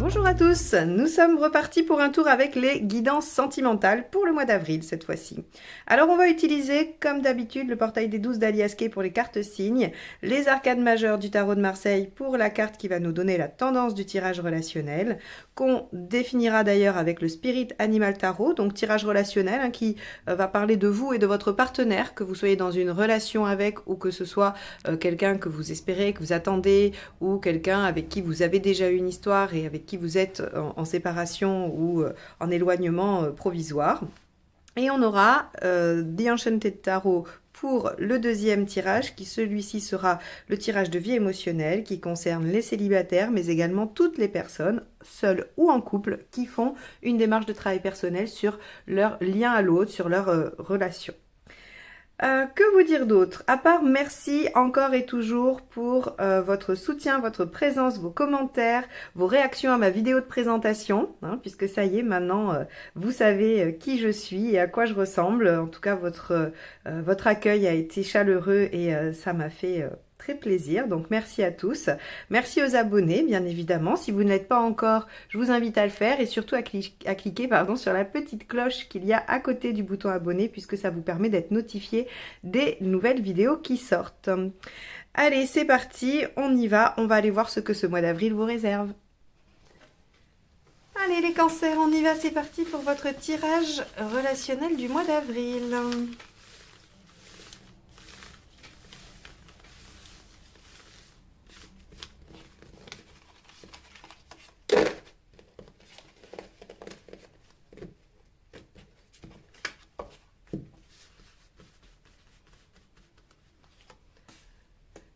Bonjour à tous, nous sommes repartis pour un tour avec les guidances sentimentales pour le mois d'avril cette fois-ci. Alors on va utiliser comme d'habitude le portail des 12 d'Alias Kay pour les cartes signes, les arcades majeures du tarot de Marseille pour la carte qui va nous donner la tendance du tirage relationnel, qu'on définira d'ailleurs avec le Spirit Animal Tarot, donc tirage relationnel qui va parler de vous et de votre partenaire, que vous soyez dans une relation avec ou que ce soit quelqu'un que vous espérez, que vous attendez ou quelqu'un avec qui vous avez déjà eu une histoire et avec qui vous êtes en séparation ou en éloignement provisoire. Et on aura The Enchanted Tarot pour le deuxième tirage, qui celui-ci sera le tirage de vie émotionnelle, qui concerne les célibataires, mais également toutes les personnes, seules ou en couple, qui font une démarche de travail personnel sur leur lien à l'autre, sur leur relation. Que vous dire d'autre? À part merci encore et toujours pour votre soutien, votre présence, vos commentaires, vos réactions à ma vidéo de présentation, puisque ça y est, maintenant vous savez qui je suis et à quoi je ressemble. En tout cas, votre accueil a été chaleureux et ça m'a fait très plaisir. Donc merci à tous. Merci aux abonnés, bien évidemment. Si vous ne l'êtes pas encore, je vous invite à le faire et surtout à cliquer sur la petite cloche qu'il y a à côté du bouton abonné, puisque ça vous permet d'être notifié des nouvelles vidéos qui sortent. Allez, c'est parti, on y va. On va aller voir ce que ce mois d'avril vous réserve. Allez les cancers, on y va, c'est parti pour votre tirage relationnel du mois d'avril.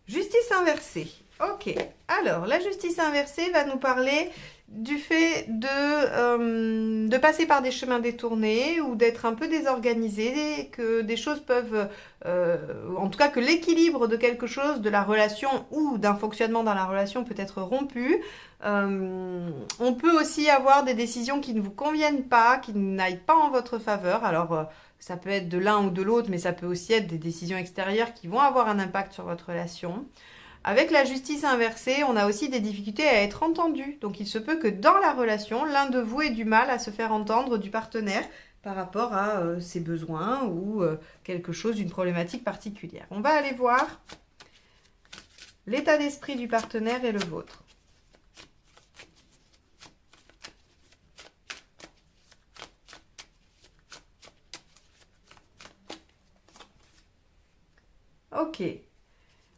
Justice inversée. Ok, alors la justice inversée va nous parler du fait de passer par des chemins détournés ou d'être un peu désorganisé, que des choses peuvent, en tout cas que l'équilibre de quelque chose, de la relation ou d'un fonctionnement dans la relation peut être rompu. On peut aussi avoir des décisions qui ne vous conviennent pas, qui n'aillent pas en votre faveur. Alors, ça peut être de l'un ou de l'autre, mais ça peut aussi être des décisions extérieures qui vont avoir un impact sur votre relation. Avec la justice inversée, on a aussi des difficultés à être entendu. Donc il se peut que dans la relation, l'un de vous ait du mal à se faire entendre du partenaire par rapport à ses besoins ou quelque chose, une problématique particulière. On va aller voir l'état d'esprit du partenaire et le vôtre. Ok.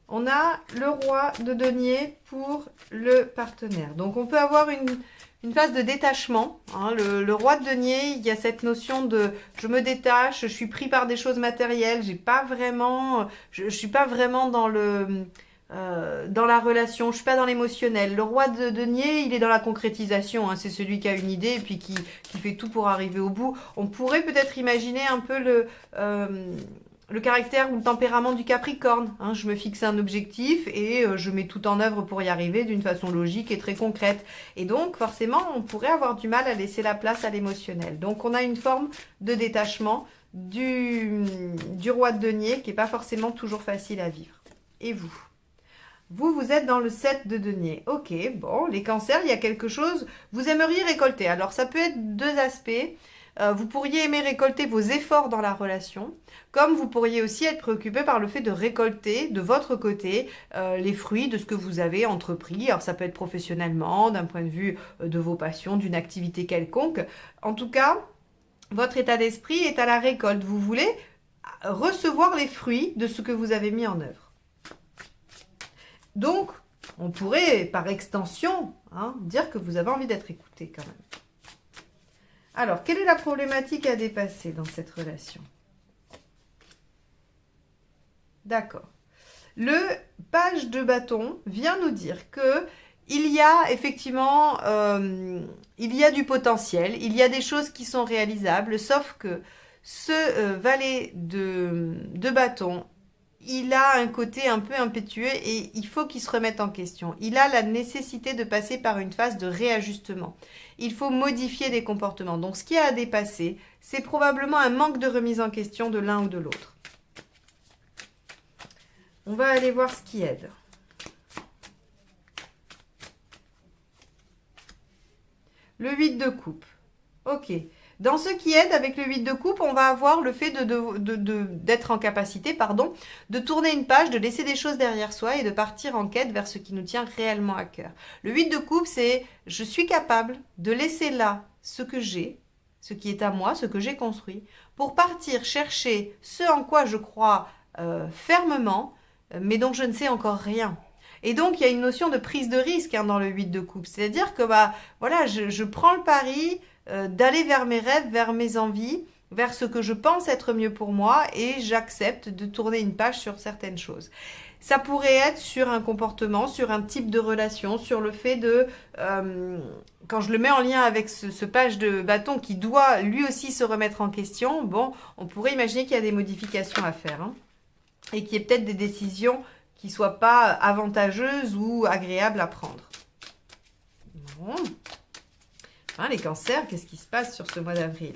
On a le roi de denier pour le partenaire. Donc on peut avoir une phase de détachement. Le roi de denier, il y a cette notion de je me détache, je suis pris par des choses matérielles, je suis pas vraiment dans la relation, je suis pas dans l'émotionnel. Le roi de denier, il est dans la concrétisation. C'est celui qui a une idée et puis qui fait tout pour arriver au bout. On pourrait peut-être imaginer un peu le caractère ou le tempérament du Capricorne. Je me fixe un objectif et je mets tout en œuvre pour y arriver d'une façon logique et très concrète. Et donc, forcément, on pourrait avoir du mal à laisser la place à l'émotionnel. Donc, on a une forme de détachement du roi de denier qui n'est pas forcément toujours facile à vivre. Et vous? Vous êtes dans le 7 de denier. Ok, bon, les cancers, il y a quelque chose, vous aimeriez récolter. Alors, ça peut être deux aspects. Vous pourriez aimer récolter vos efforts dans la relation, comme vous pourriez aussi être préoccupé par le fait de récolter de votre côté les fruits de ce que vous avez entrepris. Alors ça peut être professionnellement, d'un point de vue de vos passions, d'une activité quelconque. En tout cas, votre état d'esprit est à la récolte. Vous voulez recevoir les fruits de ce que vous avez mis en œuvre. Donc, on pourrait, par extension, dire que vous avez envie d'être écouté quand même. Alors, quelle est la problématique à dépasser dans cette relation? D'accord. Le page de bâton vient nous dire que il y a effectivement il y a du potentiel, il y a des choses qui sont réalisables, sauf que ce valet de bâton, il a un côté un peu impétueux et il faut qu'il se remette en question. Il a la nécessité de passer par une phase de réajustement. Il faut modifier des comportements. Donc, ce qui a à dépasser, c'est probablement un manque de remise en question de l'un ou de l'autre. On va aller voir ce qui aide. le 8 de coupe. Ok. Dans ce qui aide avec le 8 de coupe, on va avoir le fait d'être en capacité, pardon, de tourner une page, de laisser des choses derrière soi et de partir en quête vers ce qui nous tient réellement à cœur. Le 8 de coupe, c'est je suis capable de laisser là ce que j'ai, ce qui est à moi, ce que j'ai construit, pour partir chercher ce en quoi je crois fermement, mais dont je ne sais encore rien. Et donc, il y a une notion de prise de risque dans le 8 de coupe. C'est-à-dire que voilà, je prends le pari d'aller vers mes rêves, vers mes envies, vers ce que je pense être mieux pour moi et j'accepte de tourner une page sur certaines choses. Ça pourrait être sur un comportement, sur un type de relation, sur le fait de... quand je le mets en lien avec ce page de bâton qui doit lui aussi se remettre en question, bon, on pourrait imaginer qu'il y a des modifications à faire et qu'il y ait peut-être des décisions qui ne soient pas avantageuses ou agréables à prendre. Bon. Les cancers, qu'est-ce qui se passe sur ce mois d'avril?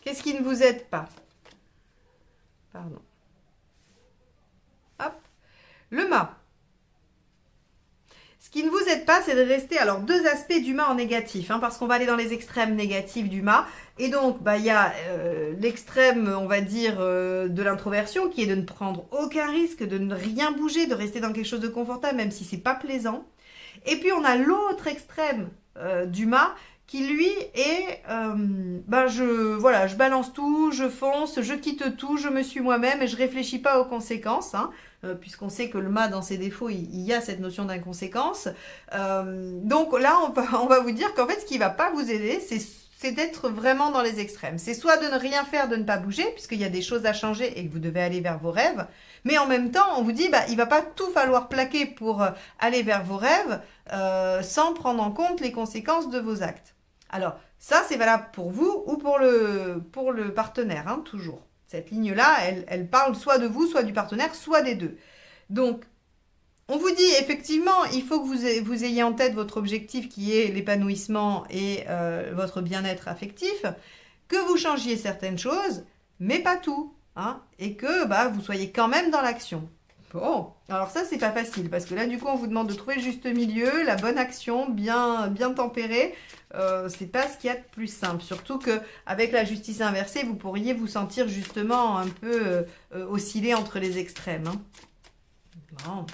Qu'est-ce qui ne vous aide pas? Pardon. Hop. Le mât. Ce qui ne vous aide pas, c'est de rester... Alors, deux aspects du mât en négatif, parce qu'on va aller dans les extrêmes négatifs du mât. Et donc, il y a l'extrême, on va dire, de l'introversion, qui est de ne prendre aucun risque, de ne rien bouger, de rester dans quelque chose de confortable, même si c'est pas plaisant. Et puis, on a l'autre extrême du mât qui, lui, est... je balance tout, je fonce, je quitte tout, je me suis moi-même et je réfléchis pas aux conséquences, puisqu'on sait que le mât, dans ses défauts, il y a cette notion d'inconséquence. Donc là, on va vous dire qu'en fait, ce qui va pas vous aider, c'est d'être vraiment dans les extrêmes. C'est soit de ne rien faire, de ne pas bouger, puisqu'il y a des choses à changer et que vous devez aller vers vos rêves. Mais en même temps, on vous dit, il va pas tout falloir plaquer pour aller vers vos rêves sans prendre en compte les conséquences de vos actes. Alors, ça, c'est valable pour vous ou pour le partenaire, toujours. Cette ligne-là, elle parle soit de vous, soit du partenaire, soit des deux. Donc, on vous dit, effectivement, il faut que vous ayez en tête votre objectif qui est l'épanouissement et votre bien-être affectif, que vous changiez certaines choses, mais pas tout, et que vous soyez quand même dans l'action. Bon, alors ça, c'est pas facile, parce que là, du coup, on vous demande de trouver le juste milieu, la bonne action, bien tempérée. C'est pas ce qu'il y a de plus simple. Surtout qu'avec la justice inversée, vous pourriez vous sentir justement un peu osciller entre les extrêmes. Bon.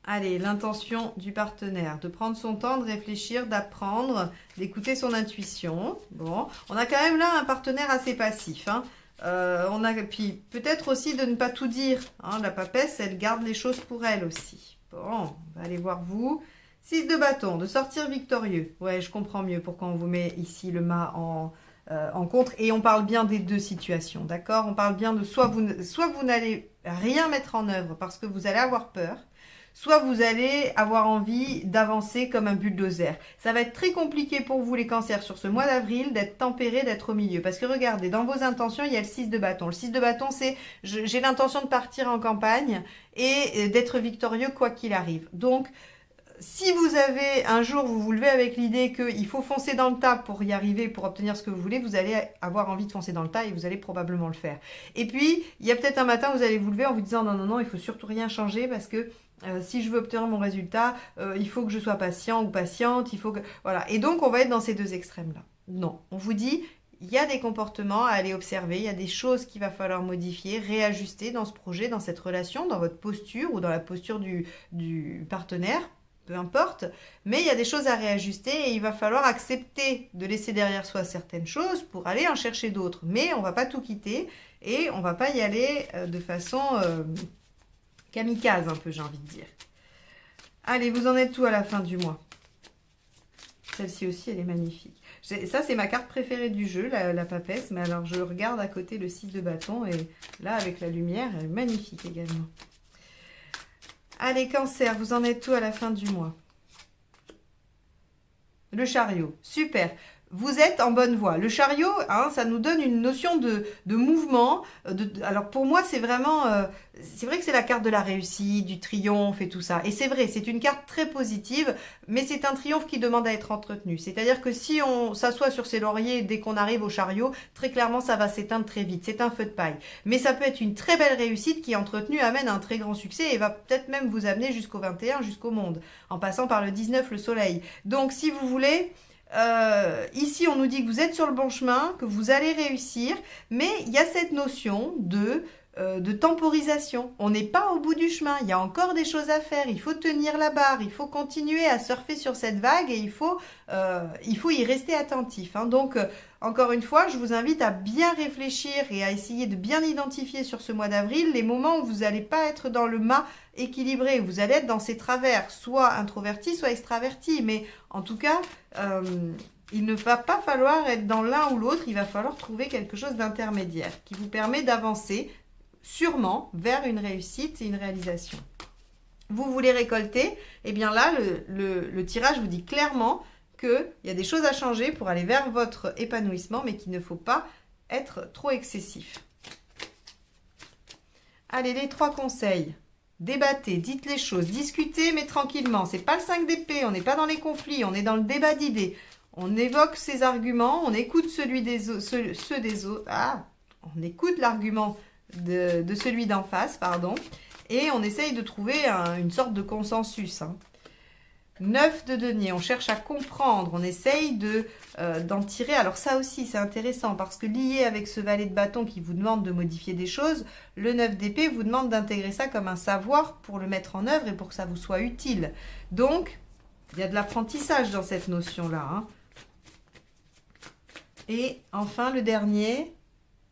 Allez, l'intention du partenaire, de prendre son temps, de réfléchir, d'apprendre, d'écouter son intuition. Bon, on a quand même là un partenaire assez passif. Puis peut-être aussi de ne pas tout dire. La papesse, elle garde les choses pour elle aussi. Bon, on va aller voir vous. 6 de bâton, de sortir victorieux. Ouais, je comprends mieux pourquoi on vous met ici le mât en contre. Et on parle bien des deux situations, d'accord? On parle bien de soit vous n'allez rien mettre en œuvre parce que vous allez avoir peur, soit vous allez avoir envie d'avancer comme un bulldozer. Ça va être très compliqué pour vous les cancers sur ce mois d'avril d'être tempéré, d'être au milieu. Parce que regardez, dans vos intentions, il y a le 6 de bâton. Le 6 de bâton, c'est j'ai l'intention de partir en campagne et d'être victorieux quoi qu'il arrive. Donc, si vous avez un jour, vous vous levez avec l'idée qu'il faut foncer dans le tas pour y arriver, pour obtenir ce que vous voulez, vous allez avoir envie de foncer dans le tas et vous allez probablement le faire. Et puis, il y a peut-être un matin, vous allez vous lever en vous disant non, il faut surtout rien changer parce que si je veux obtenir mon résultat, il faut que je sois patient ou patiente, il faut que... Voilà. Et donc, on va être dans ces deux extrêmes-là. Non, on vous dit, il y a des comportements à aller observer, il y a des choses qu'il va falloir modifier, réajuster dans ce projet, dans cette relation, dans votre posture ou dans la posture du partenaire, peu importe. Mais il y a des choses à réajuster et il va falloir accepter de laisser derrière soi certaines choses pour aller en chercher d'autres. Mais on ne va pas tout quitter et on ne va pas y aller de façon... kamikaze un peu, j'ai envie de dire. Allez, vous en êtes tout à la fin du mois. Celle-ci aussi, elle est magnifique. Ça, c'est ma carte préférée du jeu, la papesse. Mais alors, je regarde à côté le 6 de bâton. Et là, avec la lumière, elle est magnifique également. Allez, cancer, vous en êtes tout à la fin du mois. Le chariot, super. vous êtes en bonne voie. Le chariot, hein, ça nous donne une notion de mouvement. Alors pour moi, c'est vraiment... c'est vrai que c'est la carte de la réussite, du triomphe et tout ça. Et c'est vrai, c'est une carte très positive, mais c'est un triomphe qui demande à être entretenu. C'est-à-dire que si on s'assoit sur ses lauriers dès qu'on arrive au chariot, très clairement, ça va s'éteindre très vite. C'est un feu de paille. Mais ça peut être une très belle réussite qui, entretenue, amène un très grand succès et va peut-être même vous amener jusqu'au 21, jusqu'au monde, en passant par le 19, le soleil. Donc si vous voulez... ici, on nous dit que vous êtes sur le bon chemin, que vous allez réussir, mais il y a cette notion de temporisation. On n'est pas au bout du chemin, il y a encore des choses à faire, il faut tenir la barre, il faut continuer à surfer sur cette vague et il faut y rester attentif. Hein. Donc, encore une fois, je vous invite à bien réfléchir et à essayer de bien identifier sur ce mois d'avril les moments où vous n'allez pas être dans le mât équilibré, où vous allez être dans ces travers, soit introverti, soit extraverti, mais en tout cas... il ne va pas falloir être dans l'un ou l'autre, il va falloir trouver quelque chose d'intermédiaire qui vous permet d'avancer sûrement vers une réussite et une réalisation. Vous voulez récolter, et bien là, le tirage vous dit clairement qu'il y a des choses à changer pour aller vers votre épanouissement, mais qu'il ne faut pas être trop excessif. Allez, les 3 conseils. Débattez, dites les choses, discutez, mais tranquillement. C'est pas le 5 d'épée, on n'est pas dans les conflits, on est dans le débat d'idées. On évoque ses arguments, on écoute ceux des autres. Ah, on écoute l'argument de celui d'en face, pardon, et on essaye de trouver une sorte de consensus. Hein. 9 de denier, on cherche à comprendre, on essaye d'en tirer. Alors ça aussi, c'est intéressant parce que lié avec ce valet de bâton qui vous demande de modifier des choses, le 9 d'épée vous demande d'intégrer ça comme un savoir pour le mettre en œuvre et pour que ça vous soit utile. Donc, il y a de l'apprentissage dans cette notion-là. Hein. Et enfin, le dernier,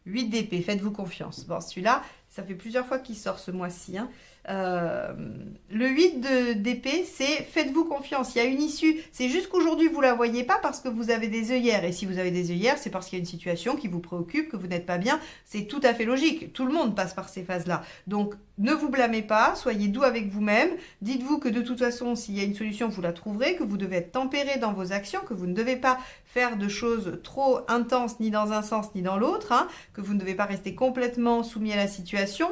8 d'épée, faites-vous confiance. Bon, celui-là, ça fait plusieurs fois qu'il sort ce mois-ci. Hein. Le 8 d'épée, c'est faites-vous confiance, il y a une issue. C'est juste qu'aujourd'hui, vous ne la voyez pas parce que vous avez des œillères. Et si vous avez des œillères, c'est parce qu'il y a une situation qui vous préoccupe, que vous n'êtes pas bien. C'est tout à fait logique. Tout le monde passe par ces phases-là. Donc, ne vous blâmez pas, soyez doux avec vous-même. Dites-vous que de toute façon, s'il y a une solution, vous la trouverez, que vous devez être tempéré dans vos actions, que vous ne devez pas faire de choses trop intenses ni dans un sens ni dans l'autre, hein, que vous ne devez pas rester complètement soumis à la situation.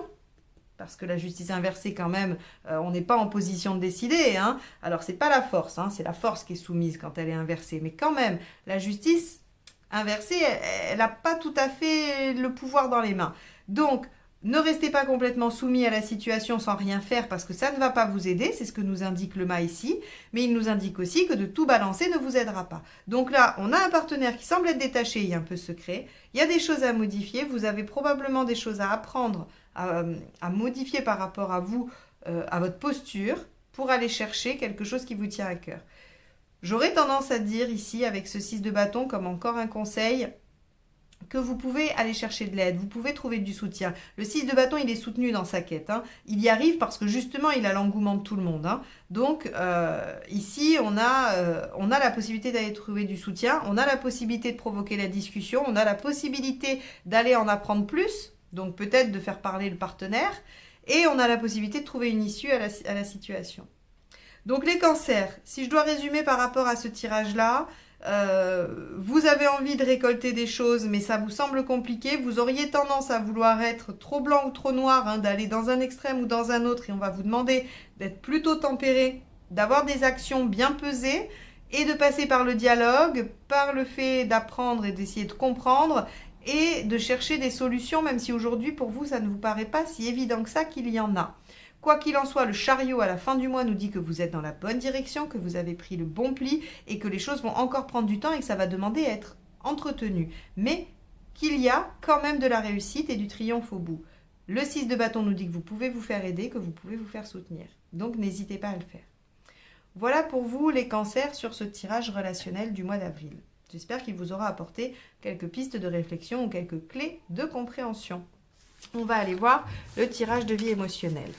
Parce que la justice inversée, quand même, on n'est pas en position de décider. Hein. Alors, ce n'est pas la force, hein, c'est la force qui est soumise quand elle est inversée. Mais quand même, la justice inversée, elle n'a pas tout à fait le pouvoir dans les mains. Donc, ne restez pas complètement soumis à la situation sans rien faire parce que ça ne va pas vous aider. C'est ce que nous indique le mât ici. Mais il nous indique aussi que de tout balancer ne vous aidera pas. Donc là, on a un partenaire qui semble être détaché et un peu secret. Il y a des choses à modifier. Vous avez probablement des choses à apprendre à modifier par rapport à vous, à votre posture, pour aller chercher quelque chose qui vous tient à cœur. J'aurais tendance à dire ici, avec ce 6 de bâton, comme encore un conseil, que vous pouvez aller chercher de l'aide, vous pouvez trouver du soutien. Le 6 de bâton, il est soutenu dans sa quête. Hein. Il y arrive parce que justement, il a l'engouement de tout le monde. Hein. Donc, ici, on a la possibilité d'aller trouver du soutien, on a la possibilité de provoquer la discussion, on a la possibilité d'aller en apprendre plus, donc peut-être de faire parler le partenaire, et on a la possibilité de trouver une issue à la situation. Donc les cancers, si je dois résumer par rapport à ce tirage-là, vous avez envie de récolter des choses, mais ça vous semble compliqué, vous auriez tendance à vouloir être trop blanc ou trop noir, hein, d'aller dans un extrême ou dans un autre, et on va vous demander d'être plutôt tempéré, d'avoir des actions bien pesées, et de passer par le dialogue, par le fait d'apprendre et d'essayer de comprendre, et de chercher des solutions, même si aujourd'hui, pour vous, ça ne vous paraît pas si évident que ça qu'il y en a. Quoi qu'il en soit, le chariot à la fin du mois nous dit que vous êtes dans la bonne direction, que vous avez pris le bon pli et que les choses vont encore prendre du temps et que ça va demander à être entretenu. Mais qu'il y a quand même de la réussite et du triomphe au bout. Le 6 de bâton nous dit que vous pouvez vous faire aider, que vous pouvez vous faire soutenir. Donc n'hésitez pas à le faire. Voilà pour vous les cancers sur ce tirage relationnel du mois d'avril. J'espère qu'il vous aura apporté quelques pistes de réflexion ou quelques clés de compréhension. On va aller voir le tirage de vie émotionnelle.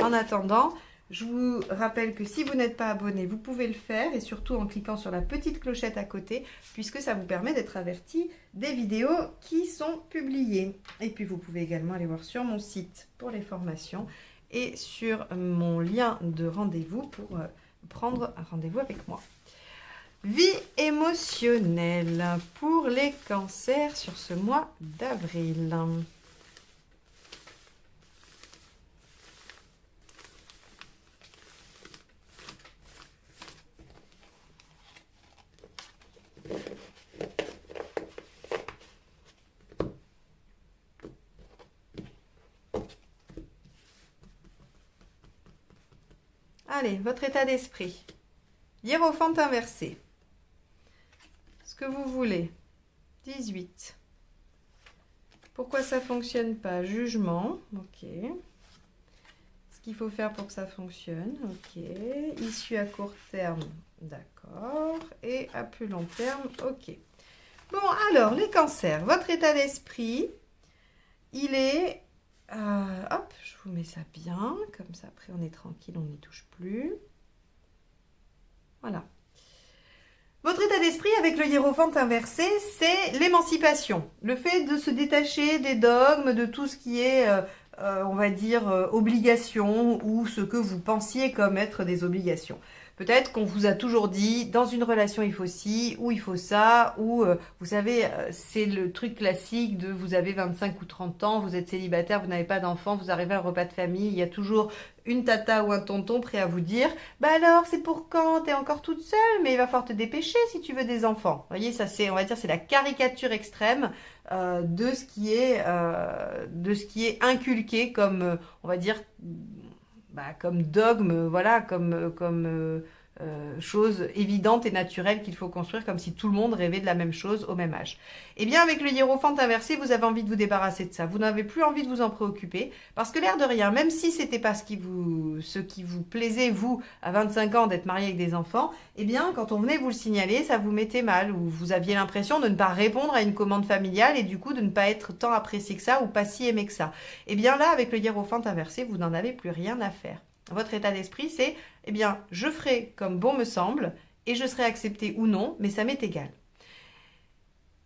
En attendant, je vous rappelle que si vous n'êtes pas abonné, vous pouvez le faire et surtout en cliquant sur la petite clochette à côté puisque ça vous permet d'être averti des vidéos qui sont publiées. Et puis vous pouvez également aller voir sur mon site pour les formations et sur mon lien de rendez-vous pour prendre un rendez-vous avec moi. Vie émotionnelle pour les cancers sur ce mois d'avril. Allez, votre état d'esprit. Hiérophante inversé. Ce que vous voulez. 18. Pourquoi ça ne fonctionne pas? Jugement. Ok. Ce qu'il faut faire pour que ça fonctionne. Ok. Issue à court terme. D'accord. Et à plus long terme. Ok. Bon, alors, les cancers. Votre état d'esprit, il est... hop, je vous mets ça bien. Comme ça, après, on est tranquille, on n'y touche plus. Voilà. Votre état d'esprit avec le hiérophante inversé, c'est l'émancipation. Le fait de se détacher des dogmes, de tout ce qui est, on va dire, obligation ou ce que vous pensiez comme être des obligations. Peut-être qu'on vous a toujours dit, dans une relation il faut ci, ou il faut ça, ou vous savez, c'est le truc classique de vous avez 25 ou 30 ans, vous êtes célibataire, vous n'avez pas d'enfant, vous arrivez à un repas de famille, il y a toujours une tata ou un tonton prêt à vous dire « Bah alors, c'est pour quand? T'es encore toute seule, mais il va falloir te dépêcher si tu veux des enfants. » Vous voyez, ça c'est, on va dire, c'est la caricature extrême de ce qui est inculqué comme, on va dire, comme dogme, voilà, comme chose évidente et naturelle qu'il faut construire, comme si tout le monde rêvait de la même chose au même âge. Eh bien, avec le hiérophante inversé, vous avez envie de vous débarrasser de ça. Vous n'avez plus envie de vous en préoccuper, parce que l'air de rien, même si c'était pas ce qui vous plaisait, vous, à 25 ans, d'être marié avec des enfants, eh bien, quand on venait vous le signaler, ça vous mettait mal, ou vous aviez l'impression de ne pas répondre à une commande familiale, et du coup, de ne pas être tant apprécié que ça, ou pas si aimé que ça. Eh bien là, avec le hiérophante inversé, vous n'en avez plus rien à faire. Votre état d'esprit, c'est, eh bien, je ferai comme bon me semble, et je serai accepté ou non, mais ça m'est égal.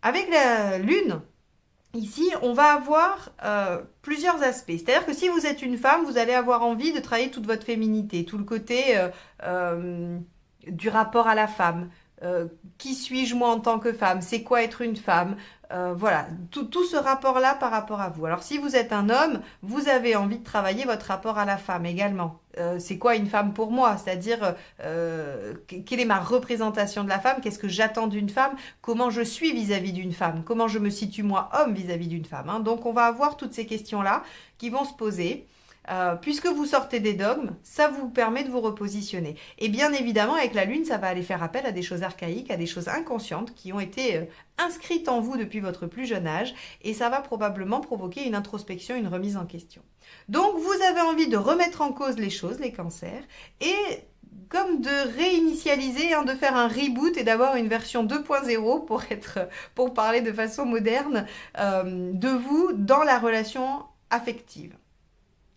Avec la lune, ici, on va avoir plusieurs aspects. C'est-à-dire que si vous êtes une femme, vous allez avoir envie de travailler toute votre féminité, tout le côté du rapport à la femme. Qui suis-je moi en tant que femme? C'est quoi être une femme? Voilà, tout ce rapport-là par rapport à vous. Alors si vous êtes un homme, vous avez envie de travailler votre rapport à la femme également. C'est quoi une femme pour moi? C'est-à-dire, quelle est ma représentation de la femme? Qu'est-ce que j'attends d'une femme? Comment je suis vis-à-vis d'une femme? Comment je me situe moi, homme, vis-à-vis d'une femme, hein? Donc on va avoir toutes ces questions-là qui vont se poser. Puisque vous sortez des dogmes, ça vous permet de vous repositionner. Et bien évidemment, avec la Lune, ça va aller faire appel à des choses archaïques, à des choses inconscientes qui ont été inscrites en vous depuis votre plus jeune âge, et ça va probablement provoquer une introspection, une remise en question. Donc, vous avez envie de remettre en cause les choses, les cancers, et comme de réinitialiser, de faire un reboot et d'avoir une version 2.0 pour parler de façon moderne de vous dans la relation affective.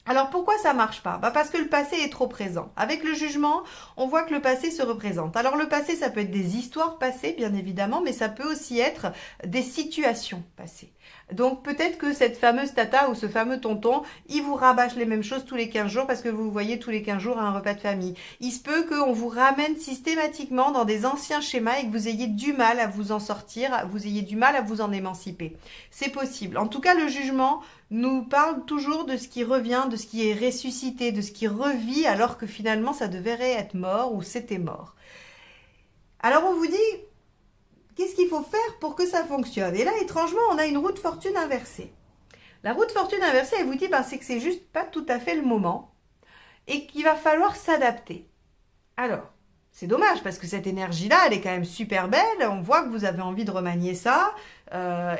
Alors pourquoi ça marche pas? Parce que le passé est trop présent. Avec le jugement, on voit que le passé se représente. Alors le passé, ça peut être des histoires passées, bien évidemment, mais ça peut aussi être des situations passées. Donc peut-être que cette fameuse tata ou ce fameux tonton, il vous rabâche les mêmes choses tous les 15 jours parce que vous vous voyez tous les 15 jours à un repas de famille. Il se peut qu'on vous ramène systématiquement dans des anciens schémas et que vous ayez du mal à vous en sortir, vous ayez du mal à vous en émanciper. C'est possible. En tout cas, le jugement nous parle toujours de ce qui revient, de ce qui est ressuscité, de ce qui revit alors que finalement ça devait être mort ou c'était mort. Alors on vous dit, qu'est-ce qu'il faut faire pour que ça fonctionne? Et là, étrangement, on a une roue de fortune inversée. La roue de fortune inversée, elle vous dit c'est que c'est juste pas tout à fait le moment et qu'il va falloir s'adapter. Alors, c'est dommage parce que cette énergie-là, elle est quand même super belle. On voit que vous avez envie de remanier ça.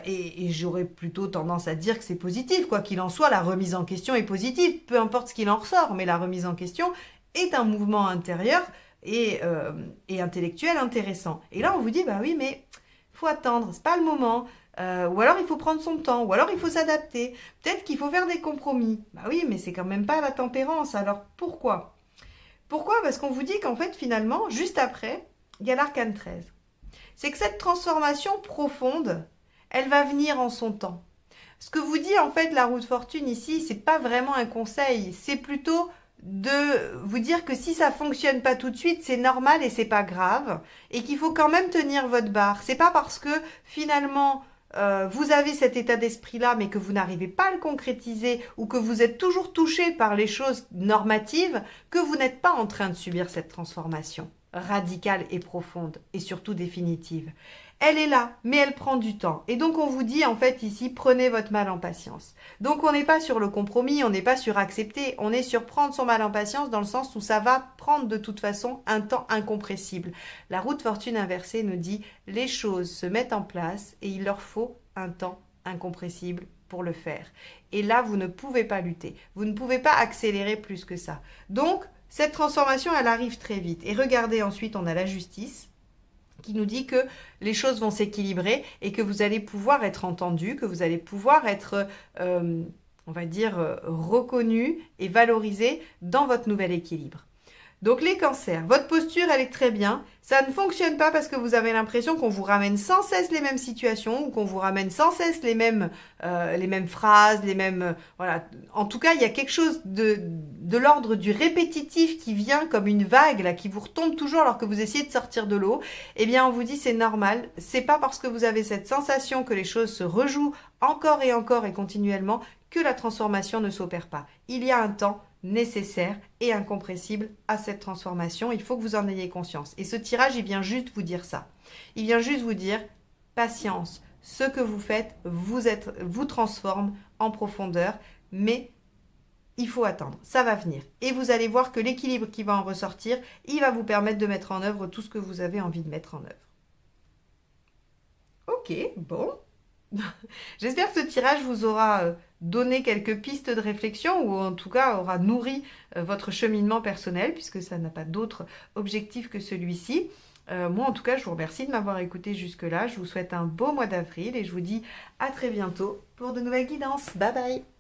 Et j'aurais plutôt tendance à dire que c'est positif. Quoi qu'il en soit, la remise en question est positive. Peu importe ce qu'il en ressort, mais la remise en question est un mouvement intérieur et intellectuel intéressant. Et là, on vous dit, oui, mais il faut attendre, c'est pas le moment. Ou alors il faut prendre son temps, ou alors il faut s'adapter. Peut-être qu'il faut faire des compromis. Oui, mais c'est quand même pas la tempérance. Alors pourquoi? Pourquoi? Parce qu'on vous dit qu'en fait, finalement, juste après, il y a l'arcane 13. C'est que cette transformation profonde, elle va venir en son temps. Ce que vous dit en fait la roue de fortune ici, c'est pas vraiment un conseil, c'est plutôt de vous dire que si ça fonctionne pas tout de suite, c'est normal et c'est pas grave, et qu'il faut quand même tenir votre barre. C'est pas parce que finalement vous avez cet état d'esprit-là, mais que vous n'arrivez pas à le concrétiser ou que vous êtes toujours touché par les choses normatives, que vous n'êtes pas en train de subir cette transformation radicale et profonde et surtout définitive. Elle est là, mais elle prend du temps. Et donc on vous dit en fait ici, prenez votre mal en patience. Donc on n'est pas sur le compromis, on n'est pas sur accepter, on est sur prendre son mal en patience dans le sens où ça va prendre de toute façon un temps incompressible. La roue de fortune inversée nous dit, les choses se mettent en place et il leur faut un temps incompressible pour le faire. Et là, vous ne pouvez pas lutter, vous ne pouvez pas accélérer plus que ça. Donc, cette transformation, elle arrive très vite. Et regardez, ensuite, on a la justice qui nous dit que les choses vont s'équilibrer et que vous allez pouvoir être entendu, que vous allez pouvoir être, on va dire, reconnu et valorisé dans votre nouvel équilibre. Donc les cancers, votre posture, elle est très bien. Ça ne fonctionne pas parce que vous avez l'impression qu'on vous ramène sans cesse les mêmes situations ou qu'on vous ramène sans cesse les mêmes phrases, les mêmes... voilà. En tout cas, il y a quelque chose de l'ordre du répétitif qui vient comme une vague, là, qui vous retombe toujours alors que vous essayez de sortir de l'eau. Eh bien, on vous dit c'est normal. C'est pas parce que vous avez cette sensation que les choses se rejouent encore et continuellement que la transformation ne s'opère pas. Il y a un temps nécessaire et incompressible à cette transformation. Il faut que vous en ayez conscience. Et ce tirage, il vient juste vous dire ça. Il vient juste vous dire, patience, ce que vous faites vous transforme en profondeur, mais il faut attendre, ça va venir. Et vous allez voir que l'équilibre qui va en ressortir, il va vous permettre de mettre en œuvre tout ce que vous avez envie de mettre en œuvre. Ok, bon. J'espère que ce tirage vous aura donné quelques pistes de réflexion ou en tout cas aura nourri votre cheminement personnel puisque ça n'a pas d'autre objectif que celui-ci. Moi en tout cas je vous remercie de m'avoir écouté jusque-là. Je vous souhaite un beau mois d'avril et je vous dis à très bientôt pour de nouvelles guidances. Bye bye!